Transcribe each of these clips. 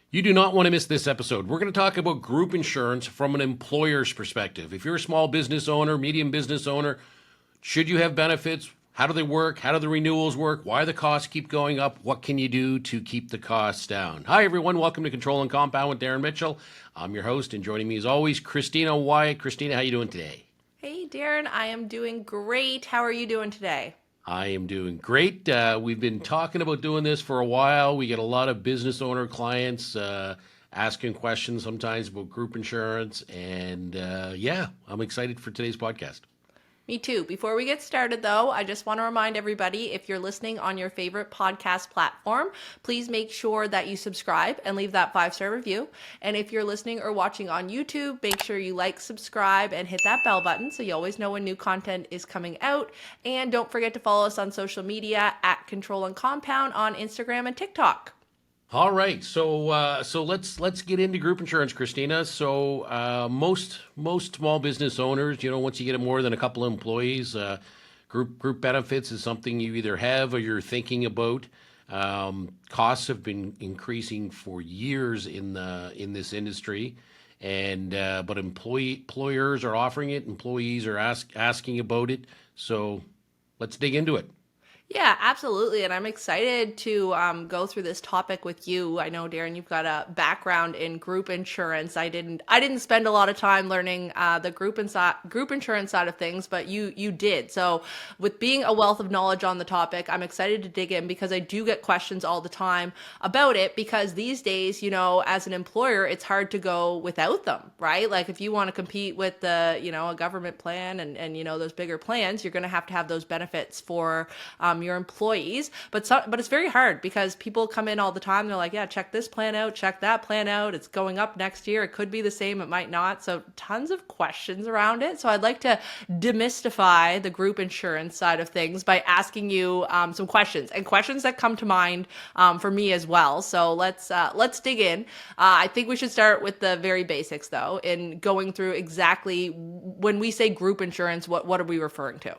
You do not want to miss this episode. We're going to talk about group insurance from an employer's perspective. If you're a small business owner, medium business owner, should you have benefits? How do they work? How do the renewals work? Why the costs keep going up? What can you do to keep the costs down? Hi, everyone. Welcome to Control and Compound with Darren Mitchell. I'm your host, and joining me as always, Christina Wyatt. Christina, how you doing today? Hey, Darren, I am doing great. How are you doing today? I am doing great. We've been talking about doing this for a while. We get a lot of business owner clients asking questions sometimes about group insurance. And yeah, I'm excited for today's podcast. Me too. Before we get started, though, I just want to remind everybody if you're listening on your favorite podcast platform, please make sure that you subscribe and leave that 5-star review. And if you're listening or watching on YouTube, make sure you like, subscribe, and hit that bell button so you always know when new content is coming out. And don't forget to follow us on social media at Control and Compound on Instagram and TikTok. All right, so let's get into group insurance, Christina. So most small business owners, once you get more than a couple of employees, group benefits is something you either have or you're thinking about. Costs have been increasing for years in this industry, and but employers are offering it, employees are asking about it. So let's dig into it. Yeah, absolutely. And I'm excited to go through this topic with you. I know, Darren, you've got a background in group insurance. I didn't spend a lot of time learning the group insurance side of things, but you did. So, with being a wealth of knowledge on the topic, I'm excited to dig in because I do get questions all the time about it. Because these days, as an employer, it's hard to go without them, right? Like if you want to compete with a government plan and those bigger plans, you're going to have those benefits for your employees, but it's very hard because people come in all the time. They're like, yeah, check this plan out, check that plan out. It's going up next year. It could be the same. It might not. So tons of questions around it. So I'd like to demystify the group insurance side of things by asking you some questions and questions that come to mind for me as well. So let's dig in. I think we should start with the very basics though, in going through exactly when we say group insurance, what are we referring to?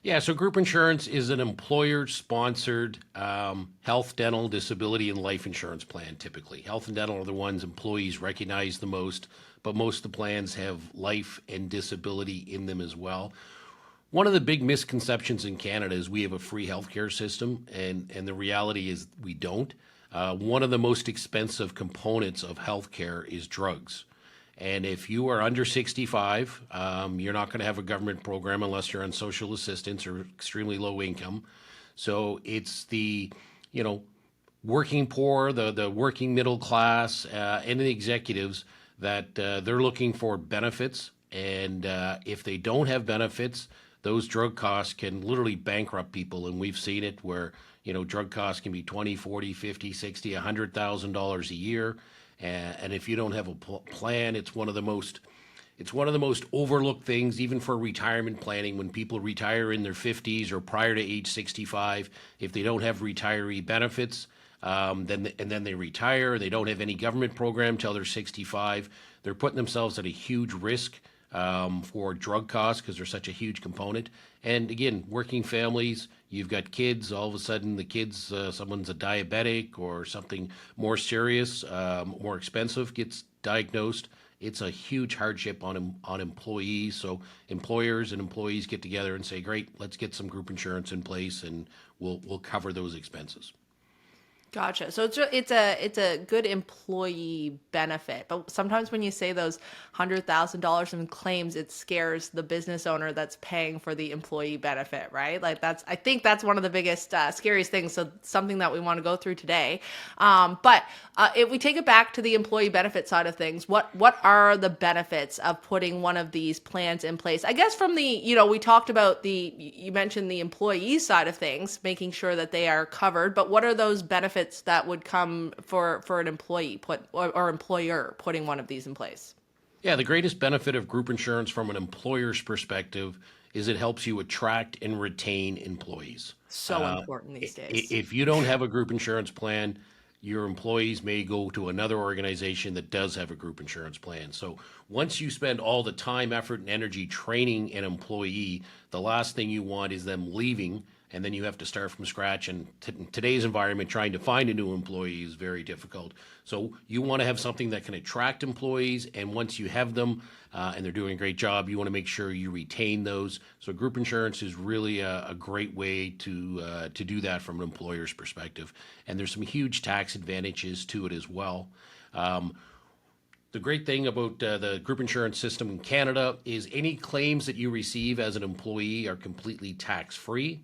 Yeah, so group insurance is an employer-sponsored health, dental, disability, and life insurance plan, typically. Health and dental are the ones employees recognize the most, but most of the plans have life and disability in them as well. One of the big misconceptions in Canada is we have a free healthcare system, and the reality is we don't. One of the most expensive components of healthcare is drugs. And if you are under 65, you're not going to have a government program unless you're on social assistance or extremely low income. So it's the working poor, the working middle class, and the executives that they're looking for benefits. And if they don't have benefits, those drug costs can literally bankrupt people. And we've seen it where, drug costs can be 20, 40, 50, 60, $100,000 a year. And if you don't have a plan, it's one of the most overlooked things, even for retirement planning. When people retire in their 50s or prior to age 65, if they don't have retiree benefits, then they retire. They don't have any government program till they're 65. They're putting themselves at a huge risk for drug costs because they're such a huge component. And again, working families, you've got kids, all of a sudden the kids, someone's a diabetic or something more serious, more expensive gets diagnosed. It's a huge hardship on employees. So employers and employees get together and say, great, let's get some group insurance in place and we'll cover those expenses. Gotcha. So it's a good employee benefit, but sometimes when you say those $100,000 in claims, it scares the business owner that's paying for the employee benefit, right? Like I think that's one of the biggest, scariest things. So something that we want to go through today. But if we take it back to the employee benefit side of things, what are the benefits of putting one of these plans in place? I guess from we talked about you mentioned the employee side of things, making sure that they are covered, but what are those benefits that would come for an employee or employer putting one of these in place? Yeah, the greatest benefit of group insurance from an employer's perspective is it helps you attract and retain employees. So important these days. If you don't have a group insurance plan, your employees may go to another organization that does have a group insurance plan. So once you spend all the time, effort, and energy training an employee, the last thing you want is them leaving and then you have to start from scratch. And in today's environment, trying to find a new employee is very difficult. So you want to have something that can attract employees, and once you have them and they're doing a great job, you want to make sure you retain those. So group insurance is really a great way to do that from an employer's perspective. And there's some huge tax advantages to it as well. The great thing about the group insurance system in Canada is any claims that you receive as an employee are completely tax-free,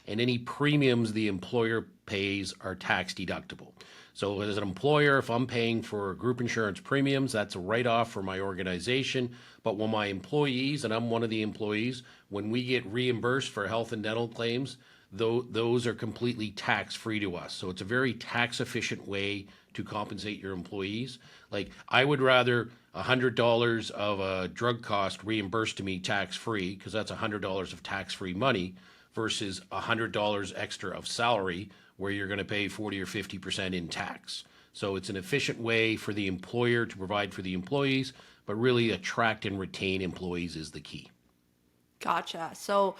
and any premiums the employer pays are tax deductible. So as an employer, if I'm paying for group insurance premiums, that's a write-off for my organization. But when my employees, and I'm one of the employees, when we get reimbursed for health and dental claims, those are completely tax-free to us. So it's a very tax-efficient way to compensate your employees. Like, I would rather $100 of a drug cost reimbursed to me tax-free, because that's $100 of tax-free money, versus $100 extra of salary, where you're going to pay 40 or 50% in tax. So it's an efficient way for the employer to provide for the employees, but really attract and retain employees is the key. Gotcha. So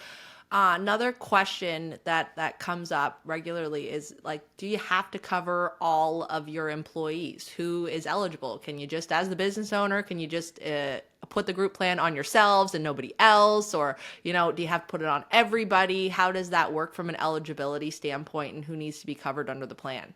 another question that comes up regularly is like, do you have to cover all of your employees? Who is eligible? Can you just, as the business owner, can you just put the group plan on yourselves and nobody else? Or, do you have to put it on everybody? How does that work from an eligibility standpoint, and who needs to be covered under the plan?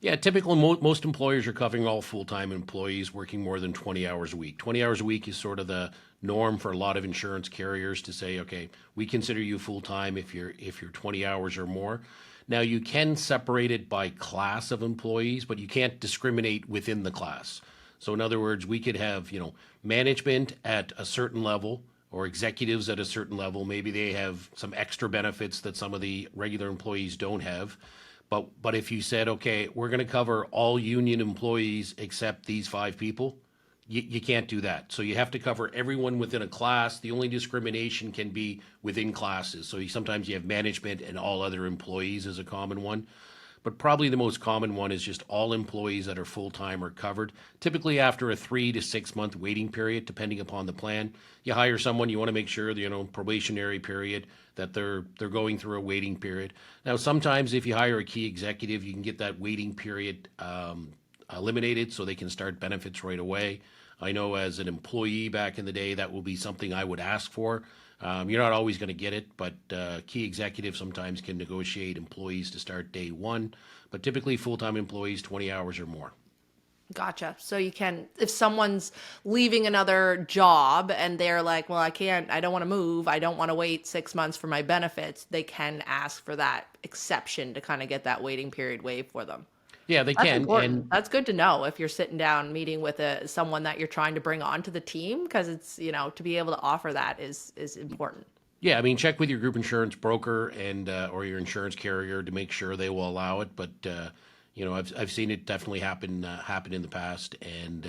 Yeah, typically most employers are covering all full-time employees working more than 20 hours a week. 20 hours a week is sort of the norm for a lot of insurance carriers to say, okay, we consider you full-time if you're 20 hours or more. Now, you can separate it by class of employees, but you can't discriminate within the class. So in other words, we could have, management at a certain level or executives at a certain level. Maybe they have some extra benefits that some of the regular employees don't have. But if you said, okay, we're going to cover all union employees except these 5 people, you can't do that. So you have to cover everyone within a class. The only discrimination can be within classes. So sometimes you have management and all other employees is a common one. But probably the most common one is just all employees that are full-time are covered. Typically after a 3 to 6 month waiting period, depending upon the plan. You hire someone, you want to make sure, probationary period, that they're going through a waiting period. Now, sometimes if you hire a key executive, you can get that waiting period eliminated so they can start benefits right away. I know as an employee back in the day, that will be something I would ask for. You're not always going to get it, but key executives sometimes can negotiate employees to start day one. But typically full-time employees, 20 hours or more. Gotcha. So you can, if someone's leaving another job and they're like, well, I don't want to move, I don't want to wait 6 months for my benefits, they can ask for that exception to kind of get that waiting period waived for them. Yeah, they That's can. important. And That's good to know if you're sitting down meeting with someone that you're trying to bring onto the team, because it's, to be able to offer that is important. yeah, I mean, check with your group insurance broker and or your insurance carrier to make sure they will allow it. But I've seen it definitely happen in the past, and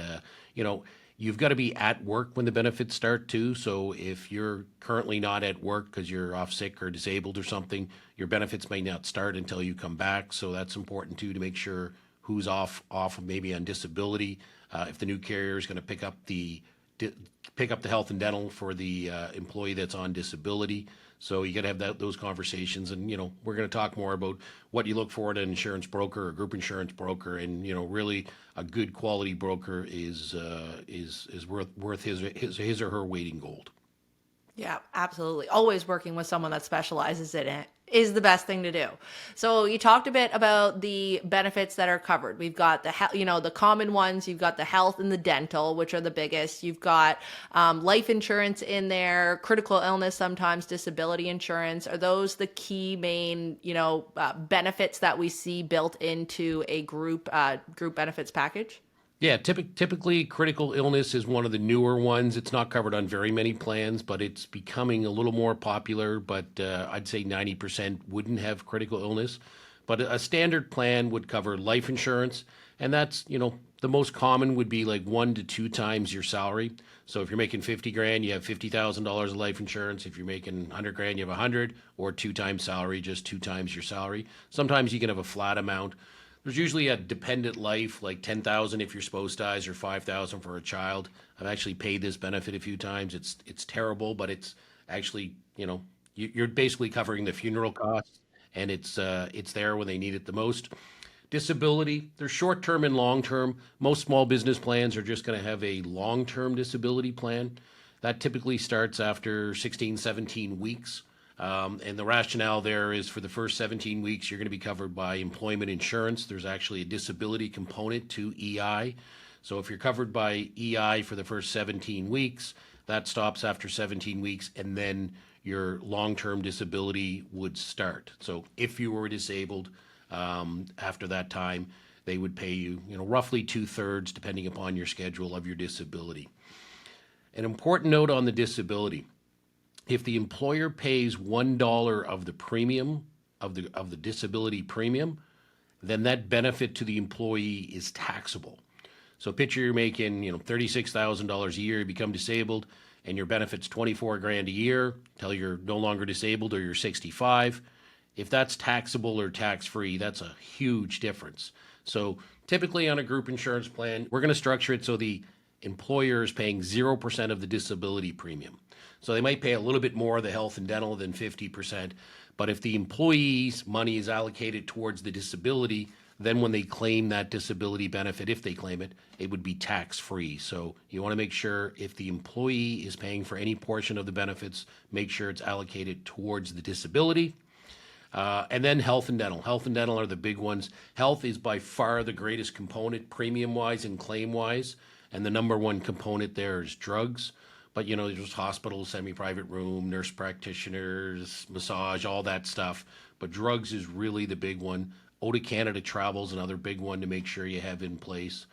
you've got to be at work when the benefits start too. So if you're currently not at work because you're off sick or disabled or something, your benefits may not start until you come back. So that's important too, to make sure who's off maybe on disability. If the new carrier is going to pick up the health and dental for the employee that's on disability. So you got to have those conversations, and we're going to talk more about what you look for in an insurance broker or group insurance broker, and really a good quality broker is worth his or her weight in gold. Yeah, absolutely. Always working with someone that specializes in it is the best thing to do. So you talked a bit about the benefits that are covered. We've got the common ones. You've got the health and the dental, which are the biggest. You've got life insurance in there, critical illness, sometimes disability insurance. Are those the key main, benefits that we see built into a group benefits package? Yeah, typically critical illness is one of the newer ones. It's not covered on very many plans, but it's becoming a little more popular. But I'd say 90% wouldn't have critical illness. But a standard plan would cover life insurance, and that's, the most common would be like 1 to 2 times your salary. So if you're making 50 grand, you have $50,000 of life insurance. If you're making 100 grand, you have 100, or 2 times salary, just 2 times your salary. Sometimes you can have a flat amount. There's usually a dependent life, like 10,000 if your spouse dies or 5,000 for a child. I've actually paid this benefit a few times. It's terrible, but it's actually, you're basically covering the funeral costs. and it's there when they need it the most. Disability, there's short-term and long-term. Most small business plans are just going to have a long-term disability plan. That typically starts after 16, 17 weeks. And the rationale there is for the first 17 weeks, you're going to be covered by employment insurance. There's actually a disability component to EI. So if you're covered by EI for the first 17 weeks, that stops after 17 weeks, and then your long-term disability would start. So if you were disabled, after that time, they would pay you, roughly 2/3, depending upon your schedule, of your disability. An important note on the disability: if the employer pays $1 of the premium of the disability premium, then that benefit to the employee is taxable. So picture you're making, $36,000 a year, you become disabled, and your benefit's 24 grand a year till you're no longer disabled or you're 65. If that's taxable or tax-free, that's a huge difference. So typically on a group insurance plan, we're going to structure it so the employer is paying 0% of the disability premium. So they might pay a little bit more of the health and dental than 50%, but if the employee's money is allocated towards the disability, then when they claim that disability benefit, if they claim it, it would be tax-free. So you want to make sure if the employee is paying for any portion of the benefits, make sure it's allocated towards the disability. And then health and dental. Health and dental are the big ones. Health is by far the greatest component, premium-wise and claim-wise, and the number one component there is drugs. But, there's hospitals, semi-private room, nurse practitioners, massage, all that stuff. But drugs is really the big one. O to Canada travel is another big one to make sure you have in place.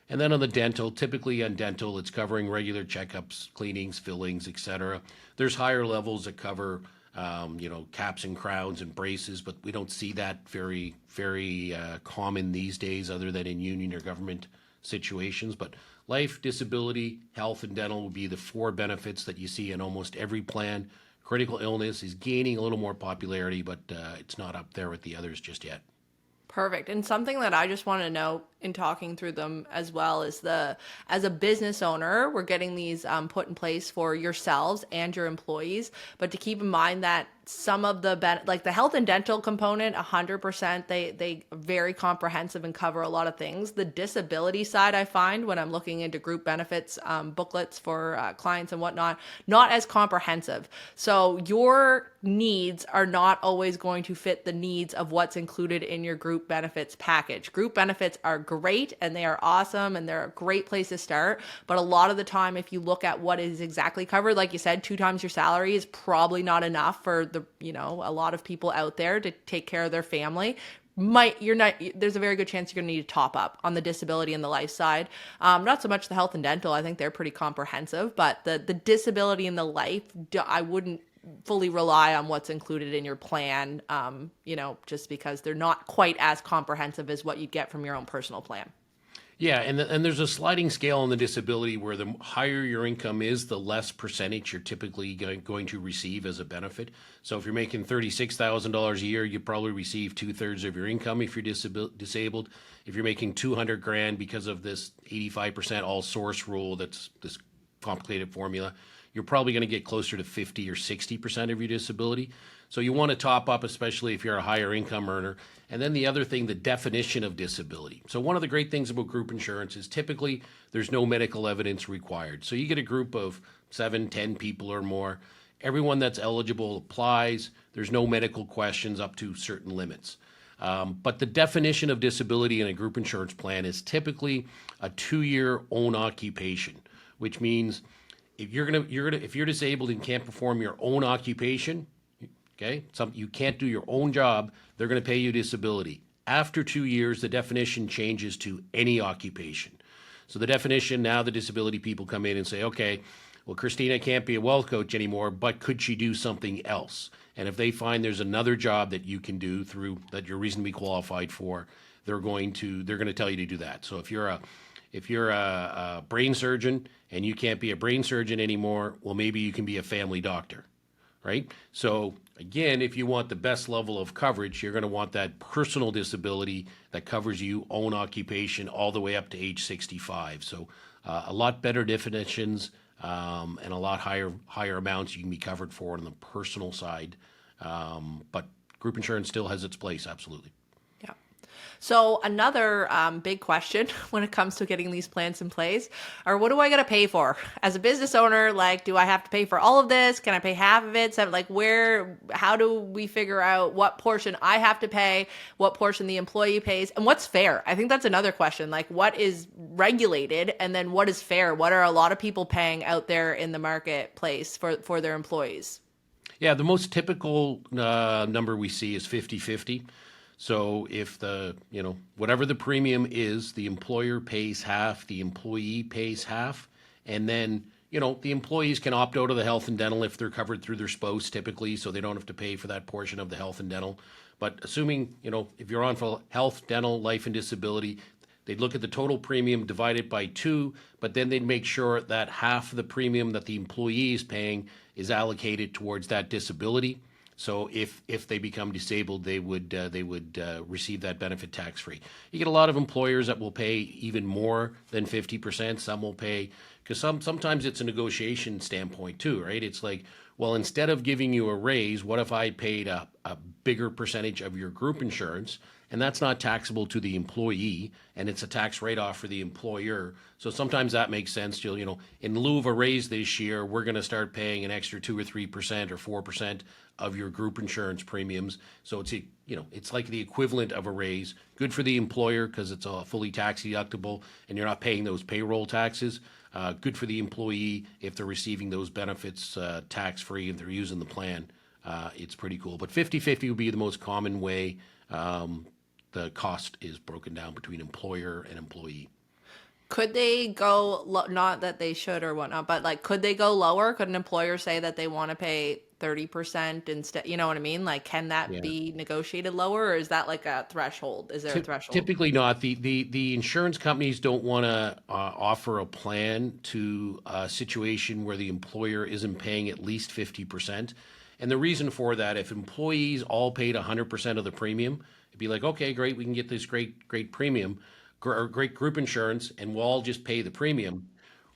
And then on the dental, typically on dental, it's covering regular checkups, cleanings, fillings, etc. There's higher levels that cover caps and crowns and braces, but we don't see that very, very common these days other than in union or government situations. But life, disability, health, and dental would be the four benefits that you see in almost every plan. Critical illness is gaining a little more popularity, but it's not up there with the others just yet. Perfect. And something that I just want to note in talking through them as well is as a business owner, we're getting these put in place for yourselves and your employees, but to keep in mind that some of like the health and dental component, 100%, they very comprehensive and cover a lot of things. The disability side, I find when I'm looking into group benefits booklets for clients and whatnot, not as comprehensive. So your needs are not always going to fit the needs of what's included in your group benefits package. Group benefits are great and they are awesome and they're a great place to start. But a lot of the time, if you look at what is exactly covered, like you said, 2 times your salary is probably not enough for a lot of people out there to take care of their family. There's a very good chance you're going to need to top up on the disability and the life side. Not so much the health and dental. I think they're pretty comprehensive, but the disability and the life, I wouldn't fully rely on what's included in your plan, just because they're not quite as comprehensive as what you get from your own personal plan. Yeah, and there's a sliding scale on the disability where the higher your income is, the less percentage you're typically going to receive as a benefit. So if you're making $36,000 a year, you probably receive 2/3 of your income if you're disabled. If you're making 200 grand because of this 85% all source rule, that's this complicated formula, you're probably going to get closer to 50 or 60% of your disability. So you want to top up, especially if you're a higher income earner. And then the other thing, the definition of disability. So one of the great things about group insurance is typically there's no medical evidence required. So you get a group of 7, 10 people or more. Everyone that's eligible applies. There's no medical questions up to certain limits. But the definition of disability in a group insurance plan is typically a 2-year own occupation, which means if you're disabled and can't perform your own occupation, okay, you can't do your own job, they're going to pay you disability. After 2 years, the definition changes to any occupation. So the definition, now the disability people come in and say, okay, well, Christina can't be a wealth coach anymore, but could she do something else? And if they find there's another job that you can do that you're reasonably qualified for, they're going to tell you to do that. So if you're a brain surgeon and you can't be a brain surgeon anymore, well, maybe you can be a family doctor, right? So again, if you want the best level of coverage, you're going to want that personal disability that covers you, own occupation, all the way up to age 65. So a lot better definitions and a lot higher amounts you can be covered for on the personal side. But group insurance still has its place, absolutely. Yeah. So another big question when it comes to getting these plans in place are what do I got to pay for as a business owner? Like, do I have to pay for all of this? Can I pay half of it? So like how do we figure out what portion I have to pay, what portion the employee pays, and what's fair? I think that's another question. Like what is regulated and then what is fair? What are a lot of people paying out there in the marketplace for their employees? Yeah, the most typical number we see is 50-50. So if whatever the premium is, the employer pays half, the employee pays half, and then, the employees can opt out of the health and dental if they're covered through their spouse typically, so they don't have to pay for that portion of the health and dental. But assuming, if you're on for health, dental, life, and disability, they'd look at the total premium, divide it by 2, but then they'd make sure that half of the premium that the employee is paying is allocated towards that disability. So if they become disabled, they would receive that benefit tax free. You get a lot of employers that will pay even more than 50%. Some will pay because sometimes it's a negotiation standpoint too, right? It's like, well, instead of giving you a raise, what if I paid a bigger percentage of your group insurance? And that's not taxable to the employee, and it's a tax write-off for the employer. So sometimes that makes sense. In lieu of a raise this year, we're going to start paying an extra 2 or 3% or 4% of your group insurance premiums. So it's like the equivalent of a raise. Good for the employer because it's a fully tax deductible, and you're not paying those payroll taxes. Good for the employee if they're receiving those benefits tax-free and they're using the plan. It's pretty cool. But 50-50 would be the most common way the cost is broken down between employer and employee. Could they go not that they should or whatnot, but like could they go lower? Could an employer say that they want to pay 30% instead? You know what I mean? Like can that Yeah. be negotiated lower, or is that like a threshold? Is there a threshold? Typically not. The insurance companies don't want to offer a plan to a situation where the employer isn't paying at least 50%. And the reason for that, if employees all paid 100% of the premium, it'd be like, okay, great, we can get this great premium, or great group insurance, and we'll all just pay the premium.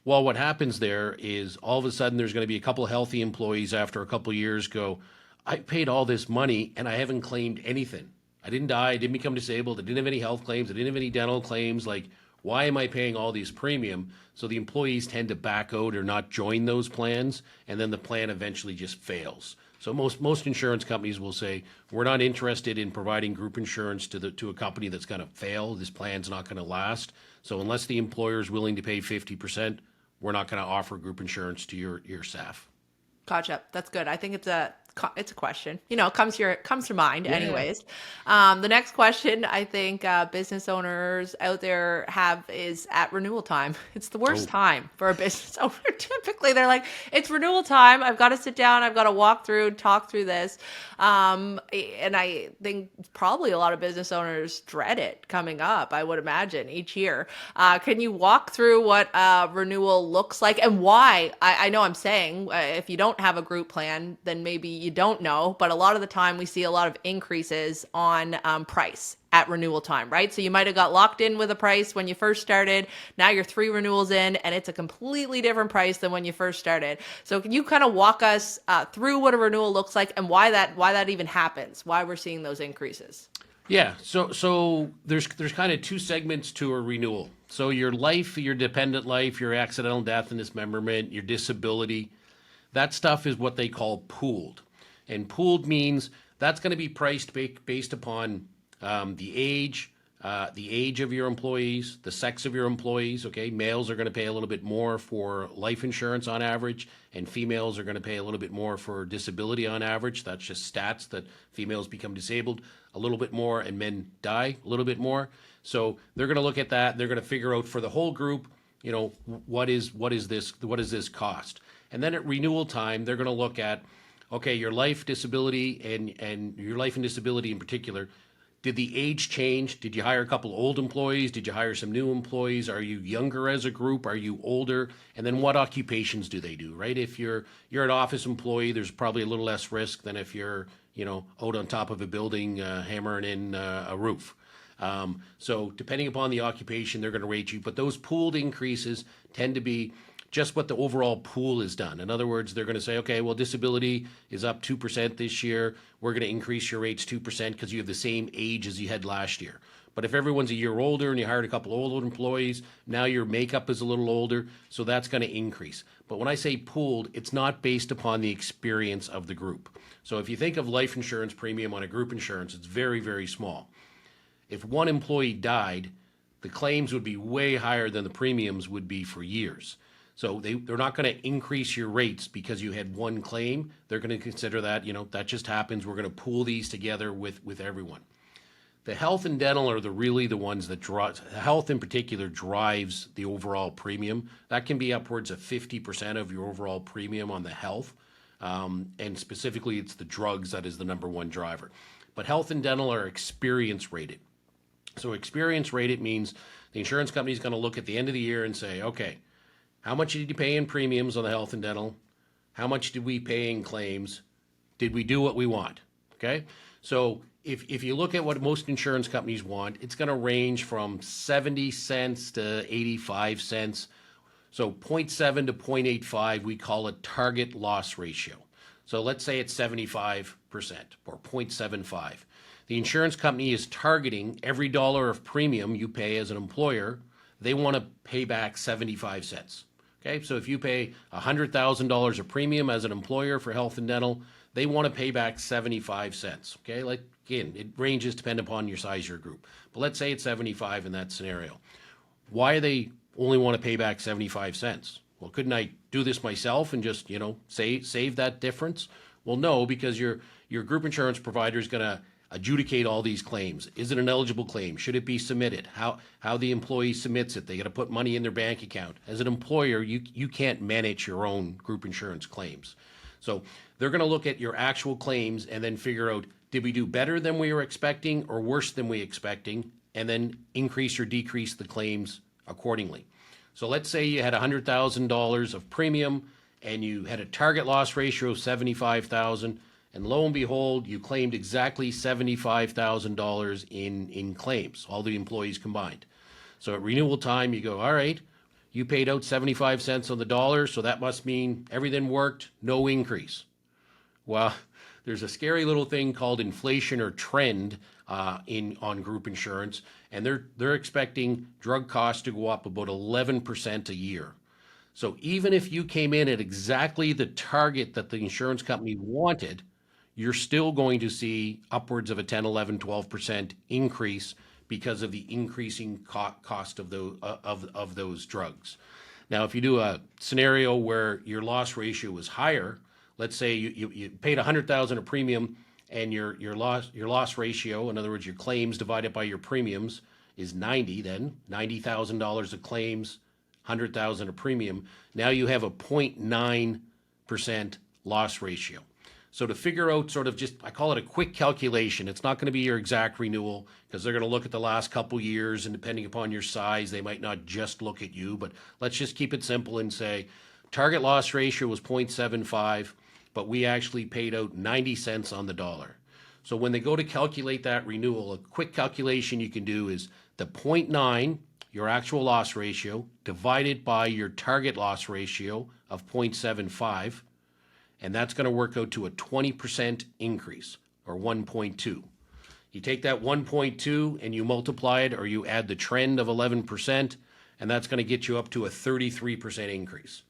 Well, what happens there is all of a sudden there's going to be a couple of healthy employees after a couple of years go, I paid all this money and I haven't claimed anything. I didn't die, I didn't become disabled, I didn't have any health claims, I didn't have any dental claims. Like, why am I paying all these premium? So the employees tend to back out or not join those plans, and then the plan eventually just fails. So most insurance companies will say, we're not interested in providing group insurance to a company that's going to fail. This plan's not going to last. So unless the employer is willing to pay 50%, we're not going to offer group insurance to your staff. Gotcha. That's good. I think it's a question. It comes to mind Yeah. anyways. The next question I think business owners out there have is at renewal time. It's the worst time for a business owner. Typically they're like, it's renewal time. I've got to sit down. I've got to talk through this. And I think probably a lot of business owners dread it coming up, I would imagine, each year. Can you walk through what renewal looks like and why? I know I'm saying if you don't have a group plan, then maybe you don't know, but a lot of the time we see a lot of increases on price at renewal time, right? So you might have got locked in with a price when you first started. Now you're 3 renewals in and it's a completely different price than when you first started. So can you kind of walk us through what a renewal looks like and why that even happens, why we're seeing those increases? Yeah, so there's kind of 2 segments to a renewal. So your life, your dependent life, your accidental death and dismemberment, your disability, that stuff is what they call pooled. And pooled means that's going to be priced based upon the age of your employees, the sex of your employees. Okay, males are going to pay a little bit more for life insurance on average, and females are going to pay a little bit more for disability on average. That's just stats that females become disabled a little bit more and men die a little bit more. So they're going to look at that. They're going to figure out for the whole group, what is this cost? And then at renewal time, they're going to look at, okay, your life disability and your life and disability in particular, did the age change? Did you hire a couple old employees? Did you hire some new employees? Are you younger as a group? Are you older? And then what occupations do they do, right? If you're an office employee, there's probably a little less risk than if you're, out on top of a building hammering in a roof. So depending upon the occupation, they're going to rate you. But those pooled increases tend to be just what the overall pool is done. In other words, they're going to say, okay, well, disability is up 2% this year. We're going to increase your rates 2% because you have the same age as you had last year. But if everyone's a year older and you hired a couple older employees, now your makeup is a little older, so that's going to increase. But when I say pooled, it's not based upon the experience of the group. So if you think of life insurance premium on a group insurance, it's very, very small. If one employee died, the claims would be way higher than the premiums would be for years. So they're not going to increase your rates because you had one claim. They're going to consider that, that just happens. We're going to pool these together with everyone. The health and dental are really the ones that health in particular drives the overall premium. That can be upwards of 50% of your overall premium on the health. And specifically, it's the drugs that is the number one driver. But health and dental are experience rated. So experience rated means the insurance company is going to look at the end of the year and say, okay, how much did you pay in premiums on the health and dental? How much did we pay in claims? Did we do what we want? Okay. So if you look at what most insurance companies want, it's going to range from 70 cents to 85 cents. So 0.7 to 0.85, we call it target loss ratio. So let's say it's 75% or 0.75. The insurance company is targeting every dollar of premium you pay as an employer, they want to pay back 75 cents. Okay, so if you pay $100,000 of premium as an employer for health and dental, they want to pay back 75 cents. Okay, like again, it ranges depending upon your size of your group. But let's say it's 75 in that scenario. Why do they only want to pay back 75 cents? Well, couldn't I do this myself and just, save that difference? Well, no, because your group insurance provider is going to adjudicate all these claims. Is it an eligible claim? Should it be submitted? How the employee submits it? They got to put money in their bank account. As an employer, you can't manage your own group insurance claims. So they're going to look at your actual claims and then figure out, did we do better than we were expecting or worse than we were expecting? And then increase or decrease the claims accordingly. So let's say you had $100,000 of premium and you had a target loss ratio of 75,000. And lo and behold, you claimed exactly $75,000 in claims, all the employees combined. So at renewal time, you go, all right, you paid out 75 cents on the dollar, so that must mean everything worked, no increase. Well, there's a scary little thing called inflation or trend on group insurance, and they're expecting drug costs to go up about 11% a year. So even if you came in at exactly the target that the insurance company wanted, you're still going to see upwards of a 10, 11, 12% increase because of the increasing cost of those drugs. Now, if you do a scenario where your loss ratio is higher, let's say you paid $100,000 of premium and your loss ratio, in other words, your claims divided by your premiums is 90, then $90,000 of claims, 100,000 of premium. Now you have a 0.9% loss ratio. So to figure out sort of just, I call it a quick calculation. It's not going to be your exact renewal because they're going to look at the last couple years, and depending upon your size, they might not just look at you, but let's just keep it simple and say target loss ratio was 0.75, but we actually paid out 90 cents on the dollar. So when they go to calculate that renewal, a quick calculation you can do is the 0.9, your actual loss ratio, divided by your target loss ratio of 0.75, and that's going to work out to a 20% increase, or 1.2. You take that 1.2 and you multiply it, or you add the trend of 11%, and that's going to get you up to a 33% increase.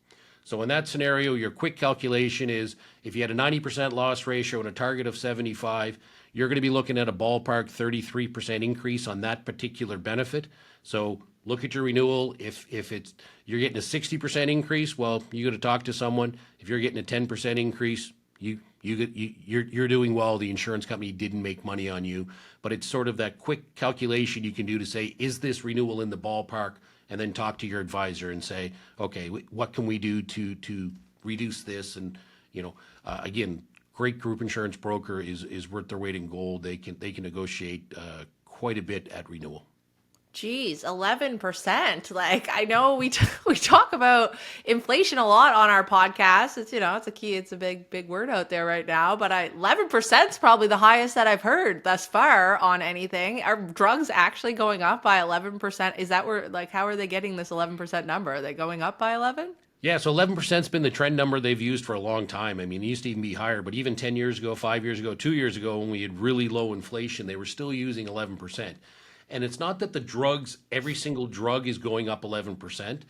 So in that scenario, your quick calculation is if you had a 90% loss ratio and a target of 75, you're going to be looking at a ballpark 33% increase on that particular benefit. So look at your renewal. If it's you're getting a 60% increase, well, you got to talk to someone. If you're getting a 10% increase, you're doing well. The insurance company didn't make money on you, but it's sort of that quick calculation you can do to say, is this renewal in the ballpark? And then talk to your advisor and say, okay, what can we do to reduce this? And again, great group insurance broker is worth their weight in gold. They can negotiate quite a bit at renewal. Geez, 11%. Like, I know we talk about inflation a lot on our podcast. It's, it's a big word out there right now, but 11% is probably the highest that I've heard thus far on anything. Are drugs actually going up by 11%? Is that where, how are they getting this 11% number? Are they going up by 11? Yeah, so 11%'s been the trend number they've used for a long time. I mean, it used to even be higher, but even 10 years ago, 5 years ago, 2 years ago, when we had really low inflation, they were still using 11%. And it's not that the drugs, every single drug is going up 11%.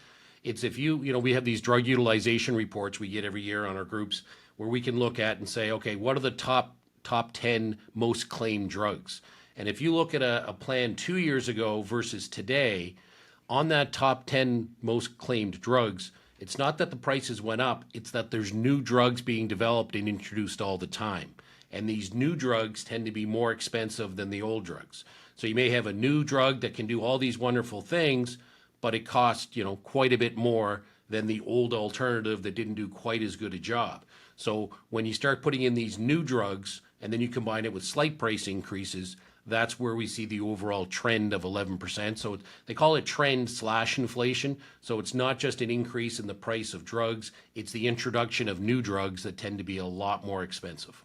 It's if we have these drug utilization reports we get every year on our groups where we can look at and say, okay, what are the top 10 most claimed drugs? And if you look at a plan 2 years ago versus today, on that top 10 most claimed drugs, it's not that the prices went up, it's that there's new drugs being developed and introduced all the time. And these new drugs tend to be more expensive than the old drugs. So you may have a new drug that can do all these wonderful things, but it costs, quite a bit more than the old alternative that didn't do quite as good a job. So when you start putting in these new drugs and then you combine it with slight price increases, that's where we see the overall trend of 11%. So they call it trend/inflation. So it's not just an increase in the price of drugs, it's the introduction of new drugs that tend to be a lot more expensive.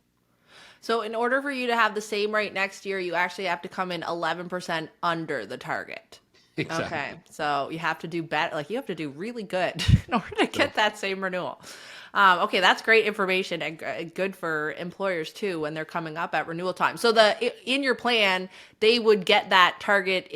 So in order for you to have the same rate next year, you actually have to come in 11% under the target. Exactly. Okay, so you have to do better. Like you have to do really good in order to get that same renewal. Okay, that's great information and good for employers too when they're coming up at renewal time. So in your plan, they would get that target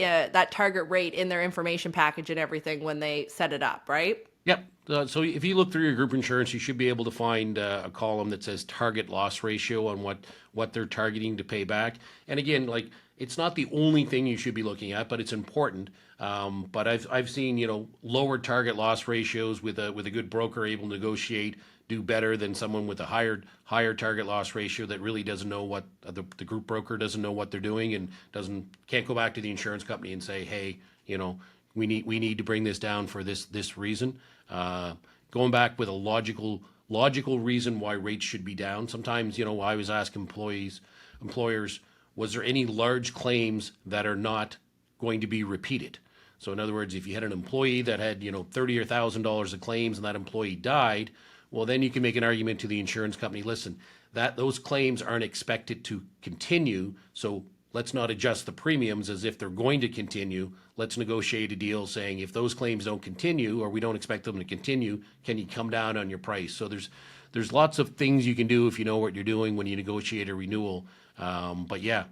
rate in their information package and everything when they set it up, right? Yep. So if you look through your group insurance, you should be able to find a column that says target loss ratio on what they're targeting to pay back. And again, like it's not the only thing you should be looking at, but it's important. But I've seen lower target loss ratios with a good broker able to negotiate do better than someone with a higher target loss ratio that really doesn't know what the group broker doesn't know what they're doing and can't go back to the insurance company and say, hey, we need to bring this down for this reason. Going back with a logical reason why rates should be down. Sometimes I always ask employers, was there any large claims that are not going to be repeated? So in other words, if you had an employee that had $30,000 or $1,000 of claims and that employee died, well then you can make an argument to the insurance company. Listen, that those claims aren't expected to continue, so let's not adjust the premiums as if they're going to continue. Let's negotiate a deal saying if those claims don't continue or we don't expect them to continue, can you come down on your price? So there's lots of things you can do if you know what you're doing when you negotiate a renewal. But yeah,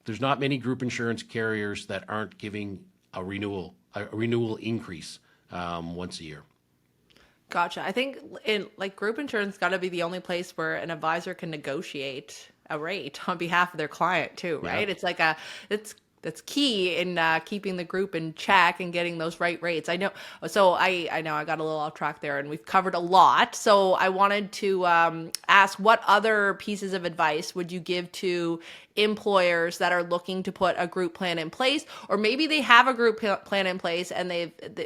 there's not many group insurance carriers that aren't giving a renewal increase once a year. Gotcha. I think group insurance got to be the only place where an advisor can negotiate a rate on behalf of their client too, right? Yeah. It's like that's key in keeping the group in check and getting those right rates. I know. So I know I got a little off track there, and we've covered a lot. So I wanted to ask, what other pieces of advice would you give to employers that are looking to put a group plan in place, or maybe they have a group plan in place and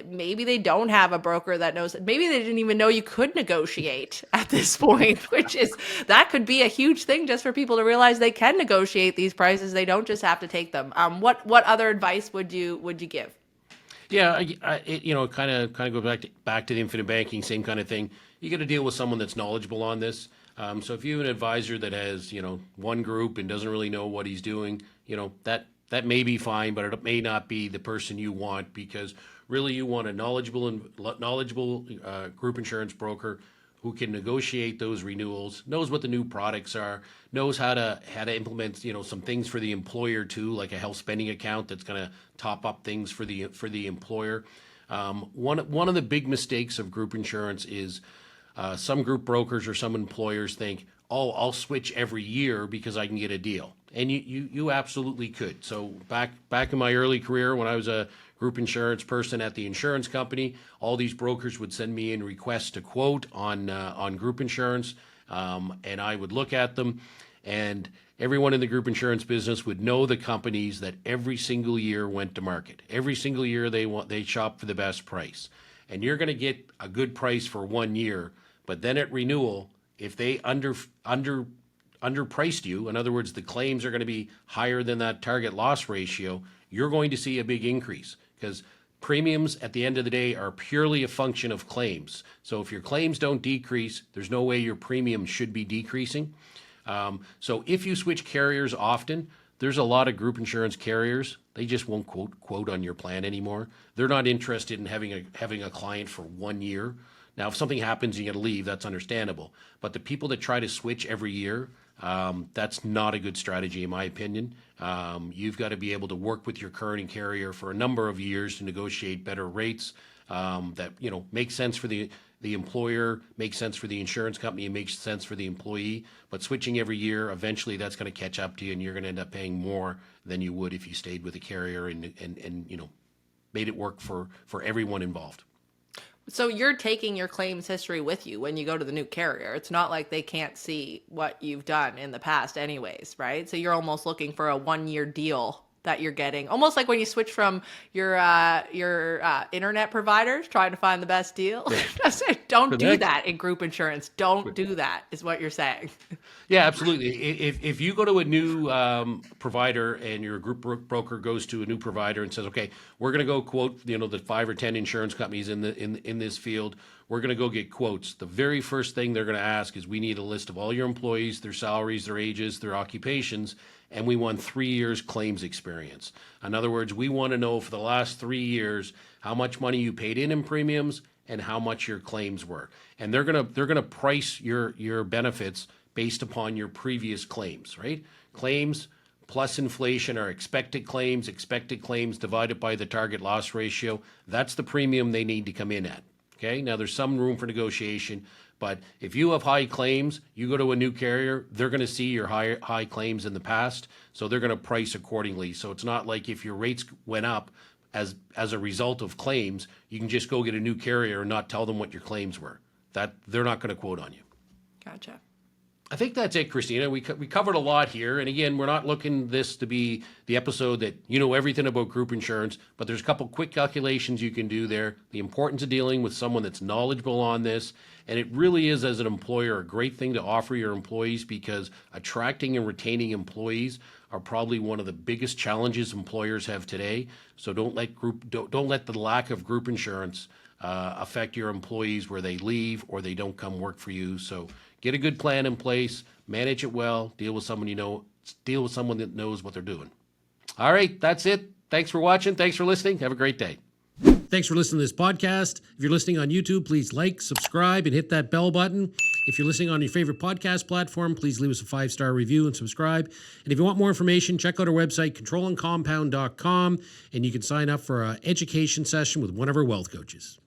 maybe they don't have a broker that knows. Maybe they didn't even know you could negotiate at this point, that could be a huge thing just for people to realize they can negotiate these prices. They don't just have to take them. What other advice would you give? Yeah, it kind of goes back to the infinite banking, same kind of thing. You got to deal with someone that's knowledgeable on this. So if you have an advisor that has one group and doesn't really know what he's doing, that may be fine, but it may not be the person you want, because really you want a knowledgeable group insurance broker who can negotiate those renewals, knows what the new products are, knows how to implement some things for the employer too, like a health spending account that's going to top up things for the employer. One of the big mistakes of group insurance is some group brokers or some employers think, oh, I'll switch every year because I can get a deal. And you absolutely could. So back in my early career, when I was a group insurance person at the insurance company, all these brokers would send me in requests to quote on group insurance, and I would look at them, and everyone in the group insurance business would know the companies that every single year went to market. Every single year they shop for the best price. And you're going to get a good price for 1 year, but then at renewal, if they underpriced you, in other words, the claims are going to be higher than that target loss ratio, you're going to see a big increase, because premiums at the end of the day are purely a function of claims. So if your claims don't decrease, there's no way your premium should be decreasing. So if you switch carriers often, there's a lot of group insurance carriers they just won't quote on your plan anymore. They're not interested in having a client for 1 year. Now, if something happens and you got to leave, that's understandable. But the people that try to switch every year, that's not a good strategy, in my opinion. You've got to be able to work with your current carrier for a number of years to negotiate better rates that make sense for the employer, makes sense for the insurance company, and makes sense for the employee. But switching every year, eventually that's going to catch up to you, and you're going to end up paying more than you would if you stayed with a carrier and made it work for everyone involved. So you're taking your claims history with you when you go to the new carrier. It's not like they can't see what you've done in the past anyways, right? So you're almost looking for a 1-year deal that you're getting, almost like when you switch from your internet providers, trying to find the best deal. Don't do that in group insurance. Don't do that, is what you're saying. Yeah, absolutely. If you go to a new provider and your group broker goes to a new provider and says, okay, we're going to go quote, the 5 or 10 insurance companies in this field. We're going to go get quotes. The very first thing they're going to ask is, we need a list of all your employees, their salaries, their ages, their occupations, and we want 3 years claims experience. In other words, we want to know for the last 3 years how much money you paid in premiums and how much your claims were. And they're gonna price your benefits based upon your previous claims, right? Claims plus inflation are expected claims divided by the target loss ratio. That's the premium they need to come in at. Okay, now there's some room for negotiation, but if you have high claims, you go to a new carrier, they're going to see your high claims in the past, so they're going to price accordingly. So it's not like if your rates went up as a result of claims, you can just go get a new carrier and not tell them what your claims were. That they're not going to quote on you. Gotcha. I think that's it, Christina. We covered a lot here. And again, we're not looking this to be the episode that you know everything about group insurance, but there's a couple quick calculations you can do there. The importance of dealing with someone that's knowledgeable on this. And it really is, as an employer, a great thing to offer your employees, because attracting and retaining employees are probably one of the biggest challenges employers have today. So don't let the lack of group insurance affect your employees where they leave or they don't come work for you. So get a good plan in place, manage it well, deal with someone that knows what they're doing. All right, that's it. Thanks for watching. Thanks for listening. Have a great day. Thanks for listening to this podcast. If you're listening on YouTube, please like, subscribe, and hit that bell button. If you're listening on your favorite podcast platform, please leave us a 5-star review and subscribe. And if you want more information, check out our website, controlandcompound.com, and you can sign up for an education session with one of our wealth coaches.